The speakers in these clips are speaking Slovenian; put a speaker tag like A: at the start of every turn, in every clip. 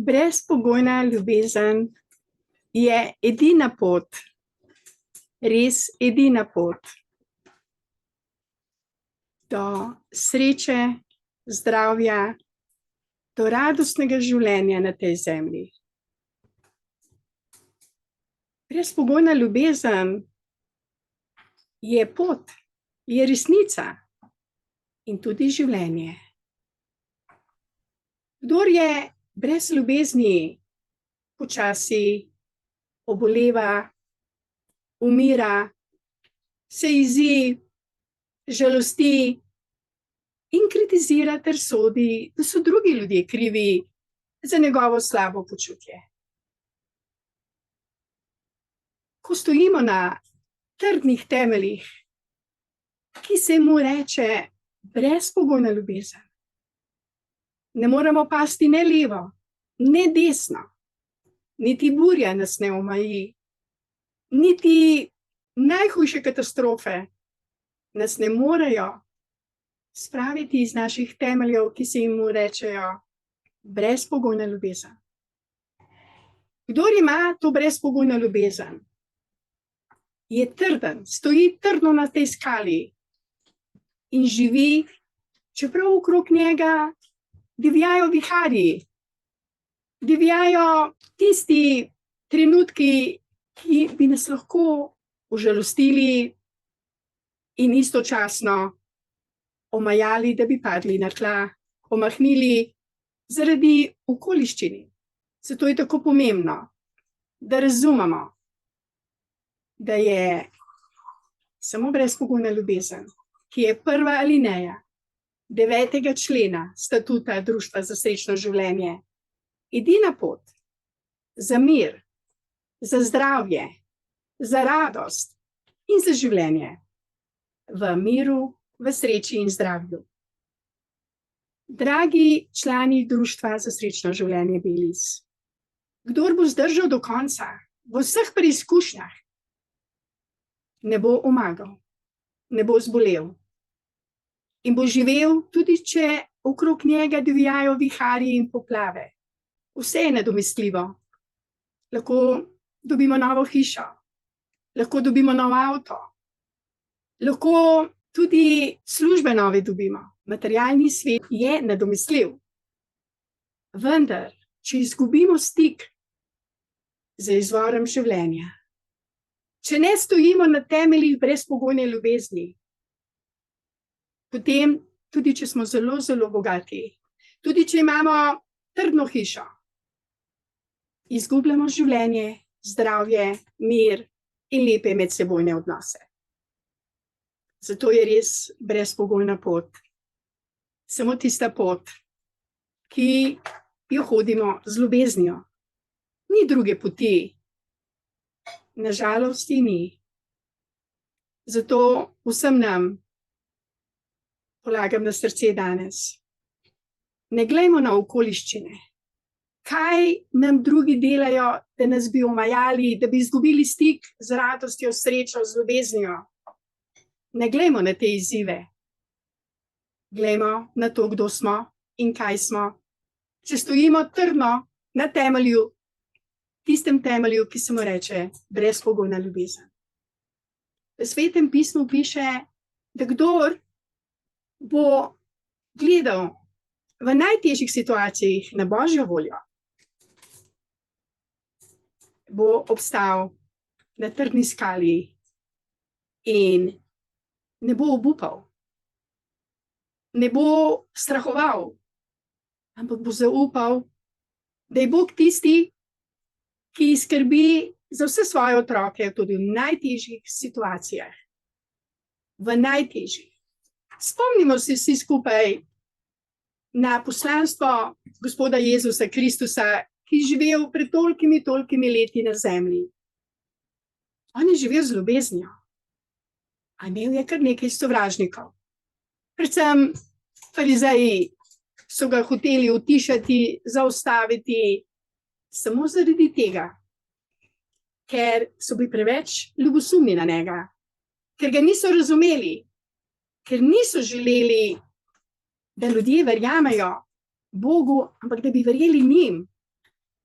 A: Brezpogojna ljubezen je edina pot, res edina pot do sreče, zdravja, do radostnega življenja na tej zemlji. Brezpogojna ljubezen je pot, je resnica in tudi življenje. Kdor je brez ljubezni, počasi oboleva, umira, se jezi, žalosti in kritizira ter sodi, da so drugi ljudje krivi za njegovo slabo počutje. Ko stojimo na trdnih temeljih, ki se mu reče brezpogojna ljubezen, ne moremo pasti ne levo, ne desno, niti burja nas ne omeji, niti najhujše katastrofe nas ne morejo spraviti iz naših temeljev, ki se jim rečejo brezpogojna ljubezen. Kdor ima to brezpogojno ljubezen, je trden, stoji trdno na tej skali in živi, čeprav okrog njega divjajo viharji, divjajo tisti trenutki, ki bi nas lahko užalostili in istočasno omajali, da bi padli na tla, omahnili zaradi okoliščin. Zato je tako pomembno, da razumemo, da je samo brezpogojna ljubezen, ki je prva alineja 9. člena statuta Društva za srečno življenje, edina pot za mir, za zdravje, za radost in za življenje v miru, v sreči in zdravju. Dragi člani Društva za srečno življenje Belis, kdor bo zdržal do konca v vseh preizkušnjah, ne bo omagal, ne bo zbolel in bo živel, tudi če okrog njega divjajo viharji in poplave. Vse je nadomestljivo. Lahko dobimo novo hišo, lahko dobimo nov avto, lahko tudi službe nove dobimo. Materialni svet je nadomestljiv. Vendar, če izgubimo stik z izvorom življenja, če ne stojimo na temeljih brezpogojne ljubezni, potem, tudi če smo zelo, zelo bogati, tudi če imamo trdno hišo, izgubljamo življenje, zdravje, mir in lepe medsebojne odnose. Zato je res brezpogojna pot samo tista pot, ki jo hodimo z ljubeznijo. Ni druge poti. Na žalost ni. Zato vsem nam polagam na srce danes. Ne glejmo na okoliščine. Kaj nam drugi delajo, da nas bi omajali, da bi izgubili stik z radostjo, srečo, z ljubeznijo. Ne glejmo na te izzive. Glejmo na to, kdo smo in kaj smo. Če stojimo trdno na temelju, tistem temelju, ki se mu reče brezpogojna ljubezen. V Svetem pismu piše, da kdor bo gledal v najtežjih situacijah na Božjo voljo, bo obstal na trdni skali in ne bo obupal, ne bo strahoval, ampak bo zaupal, da je Bog tisti, ki skrbi za vse svoje otroke tudi v najtežjih situacijah. V najtežjih. Spomnimo se vsi skupaj na poslanstvo Gospoda Jezusa Kristusa, ki je živel pred tolikimi leti na zemlji. On je živel z ljubeznijo, a imel je kar nekaj sovražnikov. Predvsem farizeji so ga hoteli utišati, zaustaviti, samo zaradi tega, ker so bili preveč ljubosumni na njega, ker ga niso razumeli, ker niso želeli, da ljudje verjamejo Bogu, ampak da bi verjeli njim,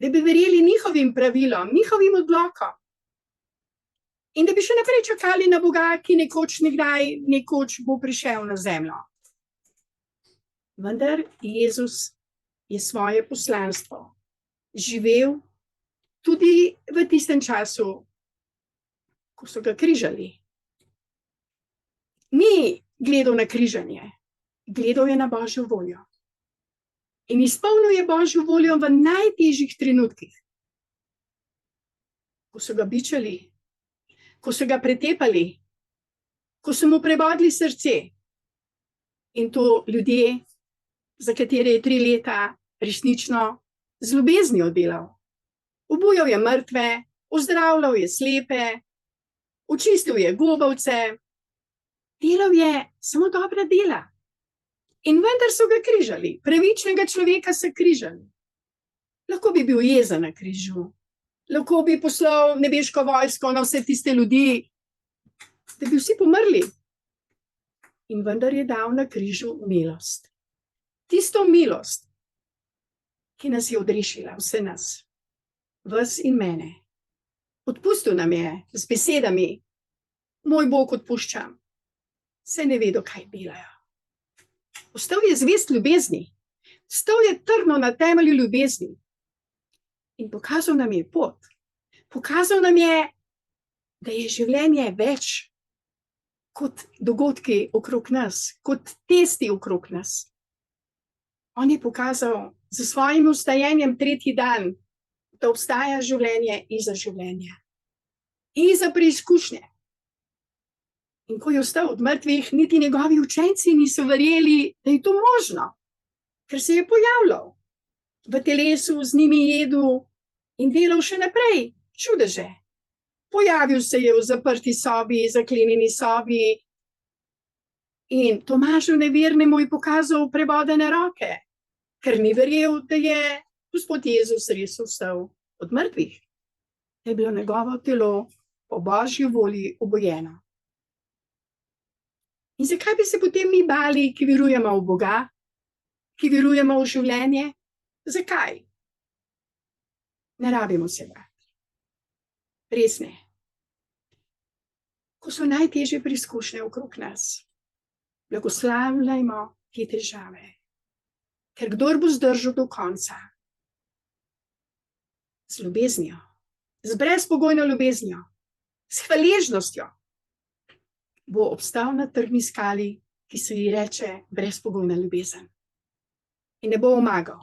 A: da bi verjeli njihovim pravilom, njihovim odlokom. In da bi še naprej čakali na Boga, ki nekoč bo prišel na zemljo. Vendar Jezus je svoje poslanstvo živel tudi v tistem času, ko so ga križali. Ni gledal na križanje, gledal je na Božjo voljo. In izpolnil je Božjo voljo v najtežjih trenutkih. Ko so ga bičali, ko so ga pretepali, ko so mu prebodli srce. In to ljudje, za katere je 3 leta resnično z ljubeznijo delal. Obujal je mrtve, ozdravljal je slepe, očistil je gobavce, delal je samo dobra dela. In vendar so ga križali, pravičnega človeka so križali. Lahko bi bil jezen na križu, lahko bi poslal nebeško vojsko na vse tiste ljudi, da bi vsi pomrli. In vendar je dal na križu milost. Tisto milost, ki nas je odrešila, vse nas, vas in mene. Odpustil nam je z besedami: moj Bog, odpuščam. Saj ne vedo, kaj delajo. Ostal je zvest ljubezni, stal je trdno na temelju ljubezni in pokazal nam je pot. Pokazal nam je, da je življenje več kot dogodki okrog nas, kot testi okrog nas. On je pokazal z svojim vstajenjem 3. dan, da obstaja življenje iza življenja, iza preizkušnje. In ko je vstal od mrtvih, niti njegovi učenci niso verjeli, da je to možno, ker se je pojavljal v telesu, z njimi jedel in delal še naprej čudeže. Pojavil se je v zaprti sobi, zaklenjeni sobi in Tomažu nevernemu je pokazal prebodene roke, ker ni verjel, da je Gospod Jezus res vstal od mrtvih, da je bilo njegovo telo po Božji volji obojeno. In zakaj bi se potem mi bali, ki verujemo v Boga, ki verujemo v življenje? Zakaj? Ne rabimo se bati. Res ne. Ko so najtežje preizkušnje okrog nas, blagoslavljajmo te težave, ker kdor bo zdržal do konca, z ljubeznijo, z brezpogojno ljubeznijo, s hvaležnostjo, bo obstal na trdni skali, ki se ji reče brezpogojna ljubezen. In ne bo omagal,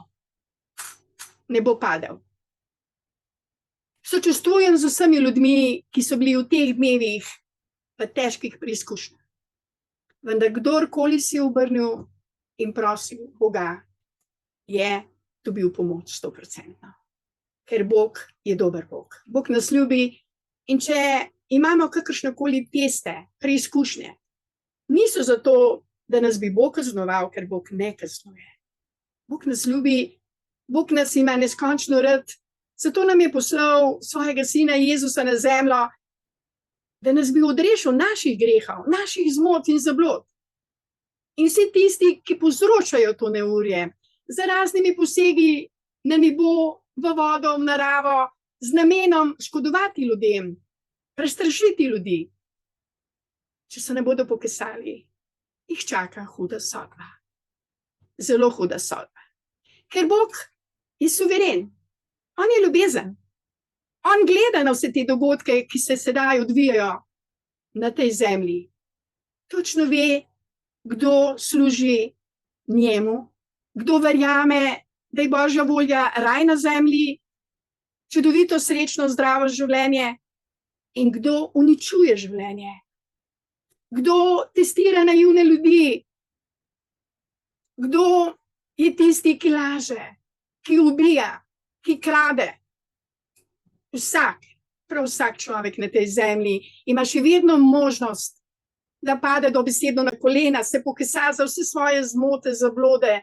A: ne bo padel. Sočustvujem z vsemi ljudmi, ki so bili v teh dnevih v težkih preizkušnjah. Vendar kdorkoli si obrnil in prosil Boga, je dobil pomoč 100%. Ker Bog je dober Bog. Bog nas ljubi in če imamo kakršnekoli teste, preizkušnje, niso zato, da nas bi Bog kaznoval, ker Bog ne kaznuje. Bog nas ljubi, Bog nas ima neskončno rad, zato nam je poslal svojega sina Jezusa na zemljo, da nas bi odrešil naših grehov, naših zmot in zablod. In vsi tisti, ki povzročajo to neurje, z raznimi posegi na nebo, v vodo, v naravo, z namenom škodovati ljudem, prestrašiti ljudi. Če se ne bodo pokesali, jih čaka huda sodba. Zelo huda sodba. Ker Bog je suveren. On je ljubezen. On gleda na vse te dogodke, ki se sedaj odvijajo na tej zemlji. Točno ve, kdo služi njemu, kdo verjame, da je Božja volja raj na zemlji, čudovito, srečno, zdravo življenje, in kdo uničuje življenje, kdo testira naivne ljudi, kdo je tisti, ki laže, ki ubija, ki krade. Prav vsak človek na tej zemlji ima še vedno možnost, da pade dobesedno na kolena, se pokesa za vse svoje zmote, zablode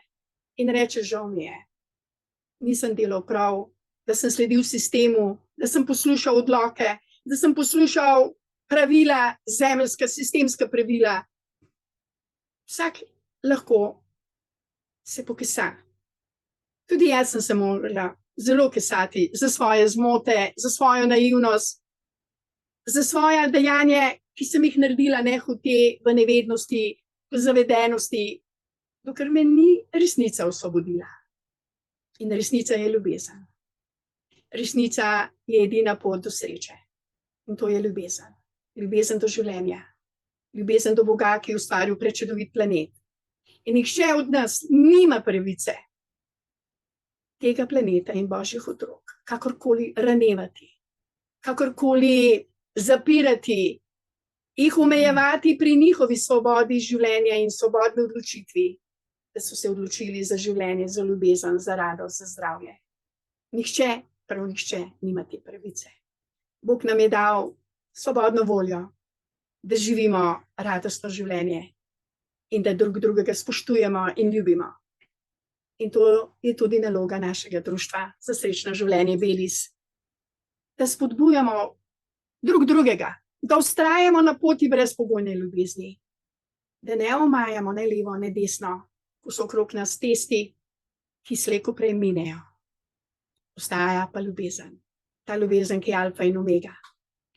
A: in reče: žal mi je. Nisem delal prav, da sem sledil sistemu, da sem poslušal odloke, da sem poslušal pravila, zemeljska, sistemska pravila. Vsak lahko se pokesa. Tudi jaz sem se morala zelo kesati za svoje zmote, za svojo naivnost, za svoje dejanje, ki sem jih naredila nehote, v nevednosti, v zavedenosti, dokler me ni resnica osvobodila. In resnica je ljubezen. Resnica je edina pot do sreče. In to je ljubezen. Ljubezen do življenja. Ljubezen do Boga, ki je ustvaril prečudovit planet. In nihče od nas nima pravice tega planeta in božjih otrok kakorkoli ranevati, kakorkoli zapirati, jih omejevati pri njihovi svobodi življenja in svobodni odločitvi, da so se odločili za življenje, za ljubezen, za radost, za zdravje. Nihče, prav nihče, nima te pravice. Bog nam je dal svobodno voljo, da živimo radostno življenje in da drug drugega spoštujemo in ljubimo. In to je tudi naloga našega društva za srečno življenje Belis. Da spodbujamo drug drugega, da vztrajamo na poti brezpogojne ljubezni, da ne omajamo ne levo, ne desno, ko so okrog nas testi, ki slej ko prej minejo. Ostaja pa ljubezen, ta ljubezen, ki je alfa in omega,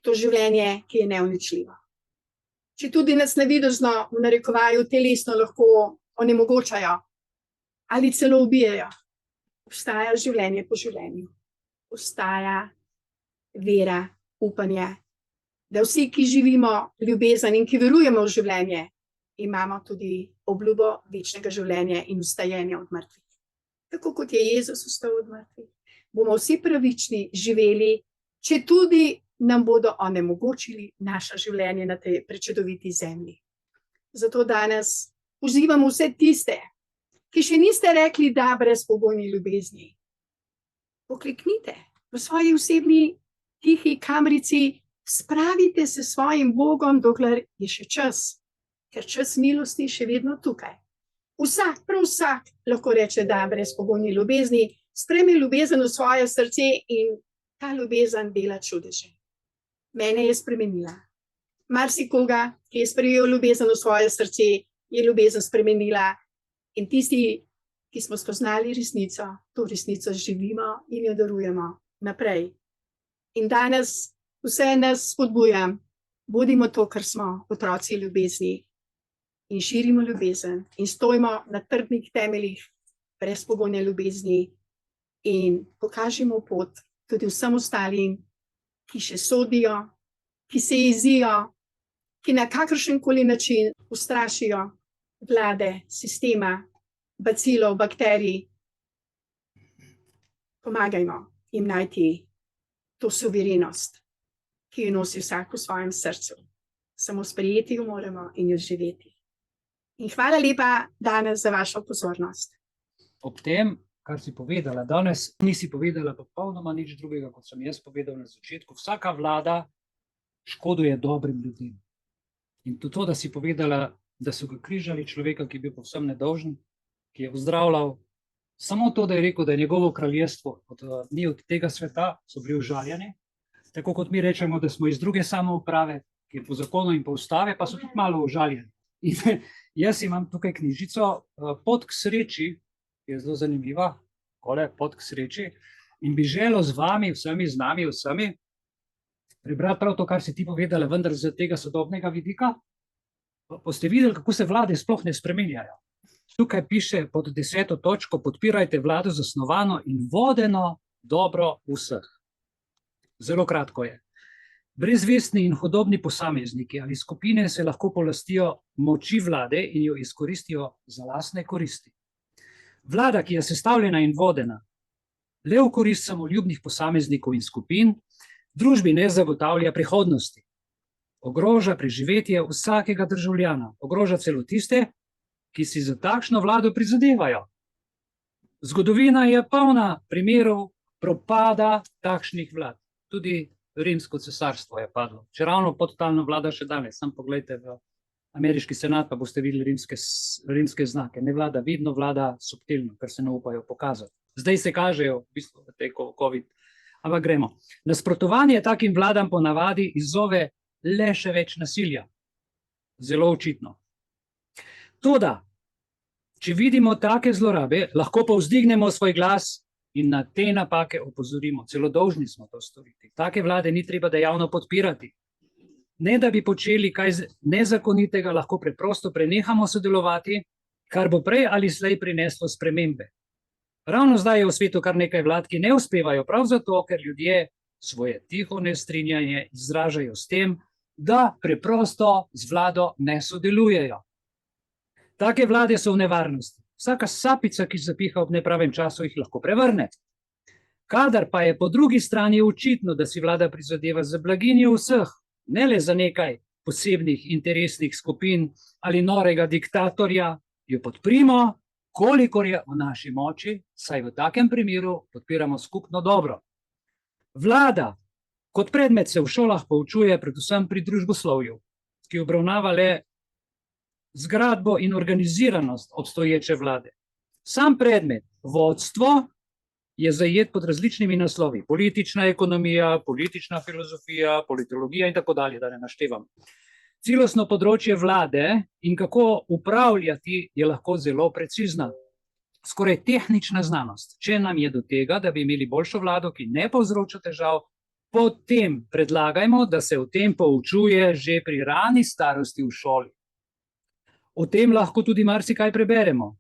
A: to življenje, ki je neuničljivo. Če tudi nas navidezno, v narekovaju, telesno lahko onemogočajo ali celo ubijajo, obstaja življenje po življenju, obstaja vera, upanje, da vsi, ki živimo ljubezen in ki verujemo v življenje, imamo tudi obljubo večnega življenja in vstajenja od mrtvih. Tako kot je Jezus vstal od mrtvih, bomo vsi pravični živeli, če tudi nam bodo onemogočili naše življenje na tej prečudoviti zemlji. Zato danes pozivam vse tiste, ki še niste rekli da brezpogojni ljubezni. Pokliknite v svoji osebni tihi kamrici, spravite se s svojim Bogom, dokler je še čas, ker čas milosti še vedno tukaj. Vsak, prav vsak lahko reče da brezpogojni ljubezni, sprejme ljubezen v svoje srce in ta ljubezen dela čudeže. Mene je spremenila. Marsikoga, ki je sprejel ljubezen v svoje srce, je ljubezen spremenila. In tisti, ki smo spoznali resnico, to resnico živimo in jo darujemo naprej. In danes vse nas spodbujam, bodimo to, kar smo, otroci ljubezni, in širimo ljubezen in stojimo na trdnih temeljih brezpogojne ljubezni in pokažimo pot tudi vsem ostalim, ki še sodijo, ki se jezijo, ki na kakršenkoli način ustrašijo vlade, sistema, bacilov, bakterij. Pomagajmo jim najti to suverenost, ki jo nosi vsak v svojem srcu. Samo sprejeti jo moramo in jo živeti. In hvala lepa danes za vašo pozornost.
B: Ob tem, kar si povedala danes, nisi povedala popolnoma nič drugega, kot sem jaz povedal na začetku. Vsaka vlada škoduje dobrim ljudem. In tudi to, da si povedala, da so ga križali človeka, ki je bil povsem nedolžen, ki je ozdravljal, samo to, da je rekel, da je njegovo kraljestvo ni od tega sveta, so bili užaljeni. Tako kot mi rečemo, da smo iz druge samouprave, ki je po zakonu in po ustave, pa so tudi malo užaljeni. In jaz imam tukaj knjižico Pot k sreči, ki je zelo zanimiva, Pot k sreči, in bi želel z vami, vsemi, z nami, vsemi, prebrati prav to, kar si ti povedala, vendar z tega sodobnega vidika. Boste videli, kako se vlade sploh ne spreminjajo. Tukaj piše pod 10. točko: podpirajte vlado zasnovano in vodeno dobro vseh. Zelo kratko je. Brezvestni in hudobni posamezniki ali skupine se lahko polastijo moči vlade in jo izkoristijo za lastne koristi. Vlada, ki je sestavljena in vodena le v korist samoljubnih posameznikov in skupin, družbi ne zagotavlja prihodnosti. Ogroža preživetje vsakega državljana, ogroža celo tiste, ki si za takšno vlado prizadevajo. Zgodovina je polna primerov propada takšnih vlad. Tudi Rimsko cesarstvo je padlo. Čeravno podtalno vlada še danes, sam pogledajte v ameriški senat, pa boste videli rimske znake. Ne vlada vidno, vlada subtilno, ker se ne upajo pokazati. Zdaj se kažejo v bistvu v tej COVID. Ampak gremo. Nasprotovanje takim vladam ponavadi izzove le še več nasilja. Zelo očitno. Toda, Če vidimo take zlorabe, lahko povzdignemo svoj glas in na te napake opozorimo. Celo dolžni smo to storiti. Take vlade ni treba dejavno podpirati. Ne da bi počeli kaj nezakonitega, lahko preprosto prenehamo sodelovati, kar bo prej ali slej prineslo spremembe. Ravno zdaj je v svetu kar nekaj vlad, ki ne uspevajo prav zato, ker ljudje svoje tiho nestrinjanje izražajo s tem, da preprosto z vlado ne sodelujejo. Take vlade so v nevarnosti. Vsaka sapica, ki zapiha ob nepravem času, jih lahko prevrne. Kadar pa je po drugi strani očitno, da si vlada prizadeva za blaginjo vseh, ne le za nekaj posebnih interesnih skupin ali norega diktatorja, jo podprimo, kolikor je v naši moči, saj v takem primeru podpiramo skupno dobro. Vlada kot predmet se v šolah poučuje predvsem pri družboslovju, ki obravnava le zgradbo in organiziranost obstoječe vlade. Sam predmet, vodstvo, je zajet pod različnimi naslovi. Politična ekonomija, politična filozofija, politologija in tako dalje, da ne naštevam. Celostno področje vlade in kako upravljati je lahko zelo precizna. Skoraj tehnična znanost. Če nam je do tega, da bi imeli boljšo vlado, ki ne povzroča težav, potem predlagajmo, da se o tem poučuje že pri rani starosti v šoli. O tem lahko tudi marsikaj preberemo.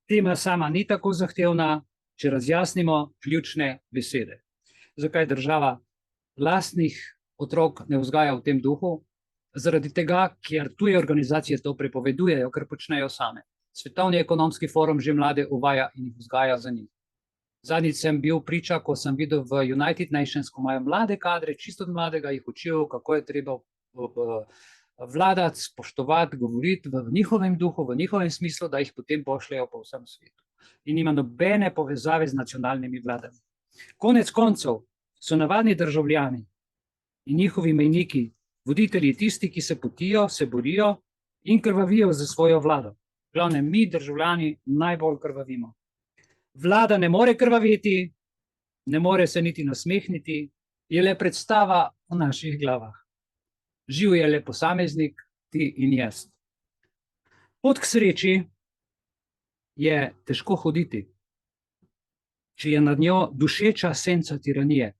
B: Tema sama ni tako zahtevna, če razjasnimo ključne besede. Zakaj država lastnih otrok ne vzgaja v tem duhu? Zaradi tega, ker tuje organizacije to prepovedujejo, ker počnejo same. Svetovni ekonomski forum že mlade uvaja in jih vzgaja za njih. Zadnjič sem bil priča, ko sem videl v United Nations, ko imajo mlade kadre, čisto od mladega jih učijo, kako je treba vladati, spoštovati, govoriti v njihovem duhu, v njihovem smislu, da jih potem pošljejo po vsem svetu. In ima nobene povezave z nacionalnimi vladami. Konec koncev so navadni državljani in njihovi mejniki, voditelji tisti, ki se potijo, se borijo in krvavijo za svojo vlado. Glavne, mi državljani najbolj krvavimo. Vlada ne more krvaviti, ne more se niti nasmehniti, je le predstava v naših glavah. Živ je le posameznik, ti in jaz. Pot k sreči je težko hoditi, če je nad njo dušeča senca tiranije.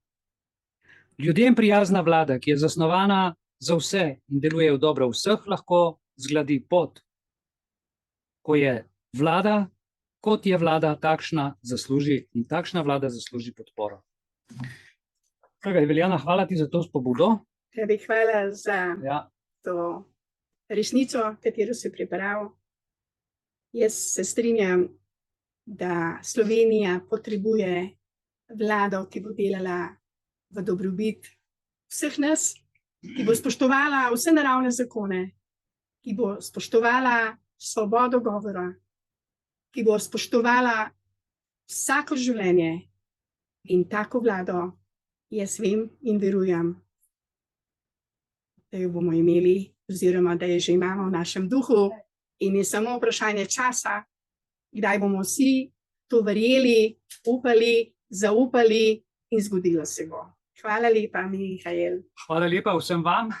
B: Ljudem prijazna vlada, ki je zasnovana za vse in deluje v dobro vseh, lahko zgladi pot, ko je vlada, kot je vlada, takšna zasluži in takšna vlada zasluži podporo. Veljana, hvala ti za to spodbudo.
A: Tebi hvala za to resnico, katero si prebral. Jaz se strinjam, da Slovenija potrebuje vlado, ki bo delala v dobrobit vseh nas, ki bo spoštovala vse naravne zakone, ki bo spoštovala svobodo govora, ki bo spoštovala vsako življenje. In tako vlado jaz vem in verujem, da jo bomo imeli, oziroma da jo že imamo v našem duhu, in je samo vprašanje časa, kdaj bomo vsi to verjeli, upali, zaupali in zgodilo se bo. Hvala lepa, Mihael.
B: Hvala lepa vsem vam.